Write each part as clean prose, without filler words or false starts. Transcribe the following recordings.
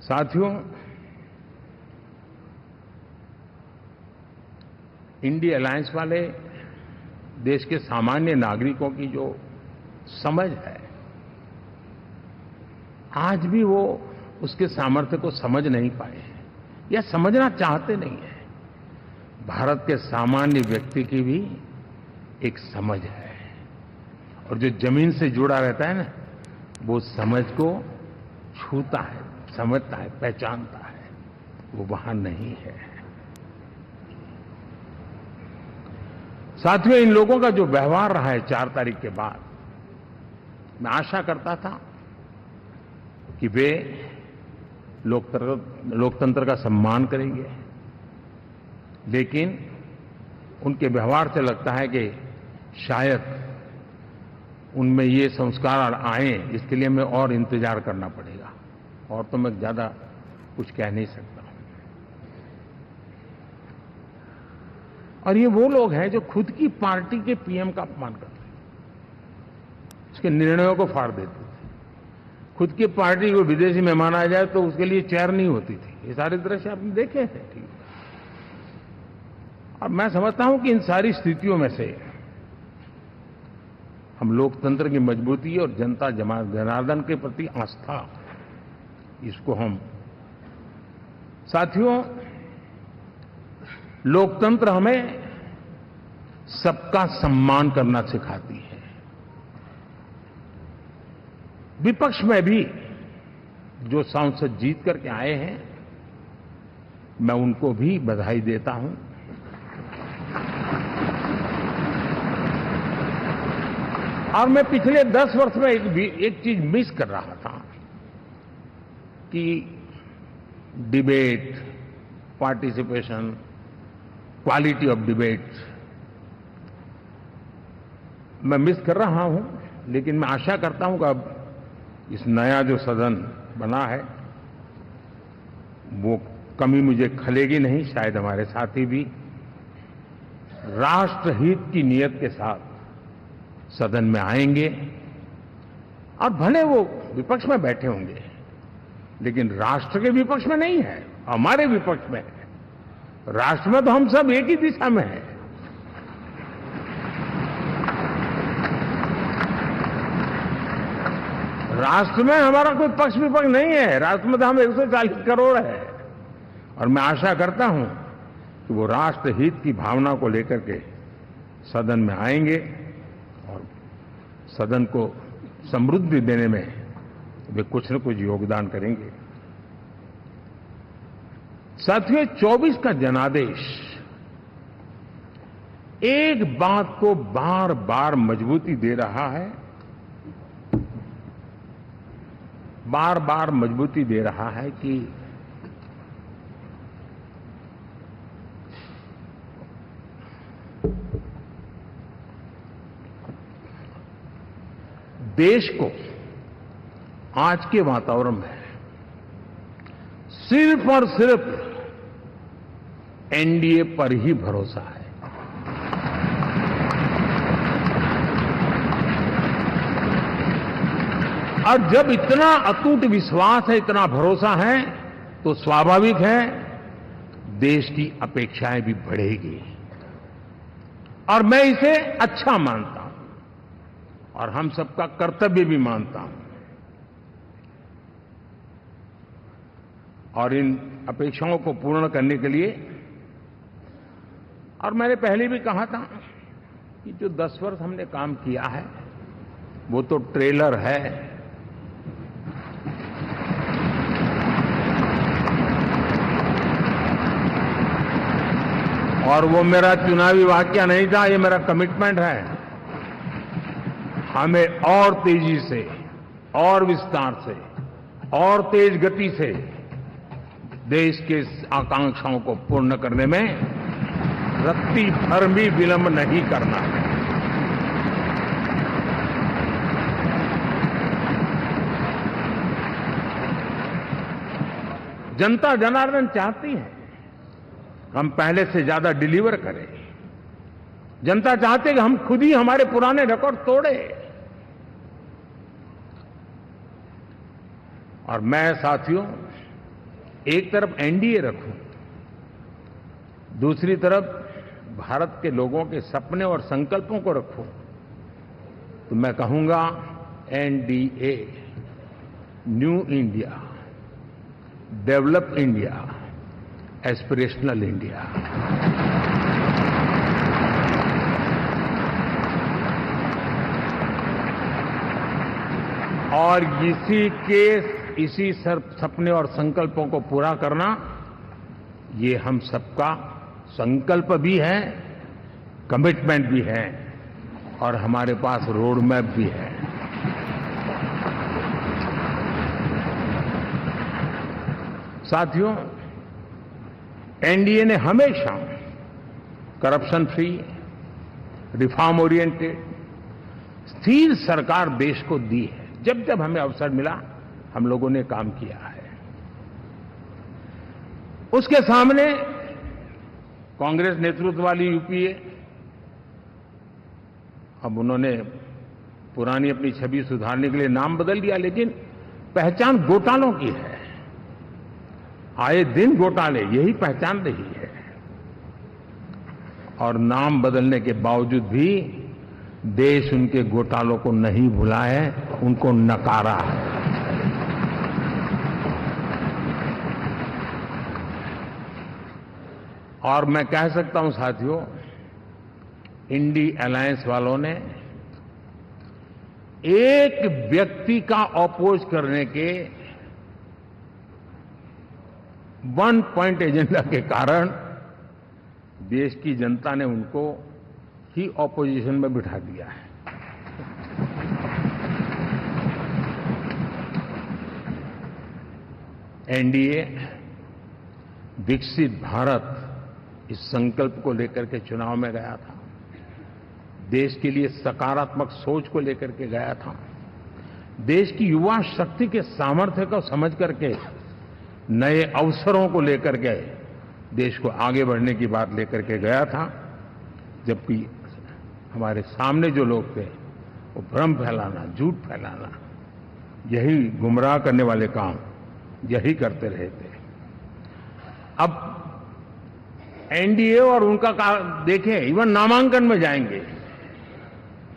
साथियों, India alliance वाले देश के सामान्य नागरिकों की जो समझ है, आज भी वो उसके सामर्थ्य को समझ नहीं पाए हैं या समझना चाहते नहीं हैं। भारत के सामान्य व्यक्ति की भी एक समझ है और जो जमीन से जुड़ा रहता है ना, वो समझ को छूता है, समझता है, पहचानता है, वो वहां नहीं है। साथियों, इन लोगों का जो व्यवहार रहा है 4 तारीख के बाद, मैं आशा करता था कि वे लोकतंत्र का सम्मान करेंगे, लेकिन उनके व्यवहार से लगता है कि शायद उनमें ये संस्कार आए, इसके लिए हमें और इंतजार करना पड़ेगा। और तो मैं ज्यादा कुछ कह नहीं सकता। और ये वो लोग हैं जो खुद की पार्टी के पीएम का अपमान करते हैं, उसके निर्णयों को फाड़ देते थे। खुद की पार्टी को विदेशी मेहमान आ जाए तो उसके लिए चेयर नहीं होती थी। ये सारे दृश्य आपने देखे हैं, ठीक। और मैं समझता हूं कि इन सारी स्थितियों में से हम लोकतंत्र की मजबूती और जनता जनार्दन के प्रति आस्था, इसको हम, साथियों, लोकतंत्र हमें सबका सम्मान करना सिखाती है। विपक्ष में भी जो सांसद जीत करके आए हैं, मैं उनको भी बधाई देता हूं। और मैं पिछले 10 वर्ष में एक चीज मिस कर रहा था कि debate, participation, quality of debate मैं मिस कर रहा हूं। लेकिन मैं आशा करता हूं कि अब इस नया जो सदन बना है, वो कमी मुझे खलेगी नहीं। शायद हमारे साथी भी राष्ट्रहित की नीयत के साथ सदन में आएंगे, और भले वो विपक्ष में बैठे होंगे, लेकिन राष्ट्र के विपक्ष में नहीं है, हमारे विपक्ष में है। राष्ट्र में तो हम सब एक ही दिशा में हैं। राष्ट्र में हमारा कोई पक्ष विपक्ष नहीं है। राष्ट्र में तो हम 140 करोड़ है। और मैं आशा करता हूं कि वो राष्ट्रहित की भावना को लेकर के सदन में आएंगे और सदन को समृद्धि देने में वे कुछ न कुछ योगदान करेंगे। साथियों, 24 का जनादेश एक बात को बार बार मजबूती दे रहा है, बार बार मजबूती दे रहा है कि देश को आज के वातावरण में सिर्फ और सिर्फ एनडीए पर ही भरोसा है। और जब इतना अटूट विश्वास है, इतना भरोसा है, तो स्वाभाविक है देश की अपेक्षाएं भी बढ़ेगी। और मैं इसे अच्छा मानता हूं और हम सबका कर्तव्य भी मानता हूं। और इन अपेक्षाओं को पूर्ण करने के लिए, और मैंने पहले भी कहा था कि जो 10 वर्ष हमने काम किया है वो तो ट्रेलर है। और वो मेरा चुनावी वाक्य नहीं था, ये मेरा कमिटमेंट है। हमें और तेजी से, और विस्तार से, और तेज गति से देश के आकांक्षाओं को पूर्ण करने में रत्ती भर भी विलंब नहीं करना है। जनता जनार्दन चाहती है हम पहले से ज्यादा डिलीवर करें। जनता चाहती है कि हम खुद ही हमारे पुराने रिकॉर्ड तोड़े। और मैं, साथियों, एक तरफ एनडीए रखूं, दूसरी तरफ भारत के लोगों के सपने और संकल्पों को रखूं, तो मैं कहूंगा NDA, new India, develop India, aspirational India. और इसी सपने और संकल्पों को पूरा करना, ये हम सबका संकल्प भी है, कमिटमेंट भी है, और हमारे पास रोड मैप भी है। साथियों, एनडीए ने हमेशा करप्शन फ्री, रिफॉर्म ओरिएंटेड, स्थिर सरकार देश को दी है। जब जब हमें अवसर मिला, हम लोगों ने काम किया है। उसके सामने कांग्रेस नेतृत्व वाली यूपीए, अब उन्होंने पुरानी अपनी छवि सुधारने के लिए नाम बदल दिया, लेकिन पहचान घोटालों की है। आए दिन घोटाले, यही पहचान रही है। और नाम बदलने के बावजूद भी देश उनके घोटालों को नहीं भुला है, उनको नकारा है। और मैं कह सकता हूं साथियों, इंडी अलायंस वालों ने एक व्यक्ति का अपोज करने के वन पॉइंट एजेंडा के कारण देश की जनता ने उनको ही ऑपोजिशन में बिठा दिया है। एनडीए विकसित भारत, इस संकल्प को लेकर के चुनाव में गया था। देश के लिए सकारात्मक सोच को लेकर के गया था। देश की युवा शक्ति के सामर्थ्य को समझ करके नए अवसरों को लेकर के देश को आगे बढ़ने की बात लेकर के गया था। जबकि हमारे सामने जो लोग थे, वो भ्रम फैलाना, झूठ फैलाना, यही गुमराह करने वाले काम यही करते रहे थे। अब एनडीए और उनका देखें, इवन नामांकन में जाएंगे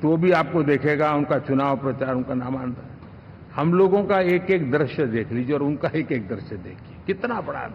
तो भी आपको देखेगा उनका चुनाव प्रचार, उनका नामांकन। हम लोगों का एक एक दृश्य देख लीजिए और उनका एक एक दृश्य देखिए, कितना बड़ा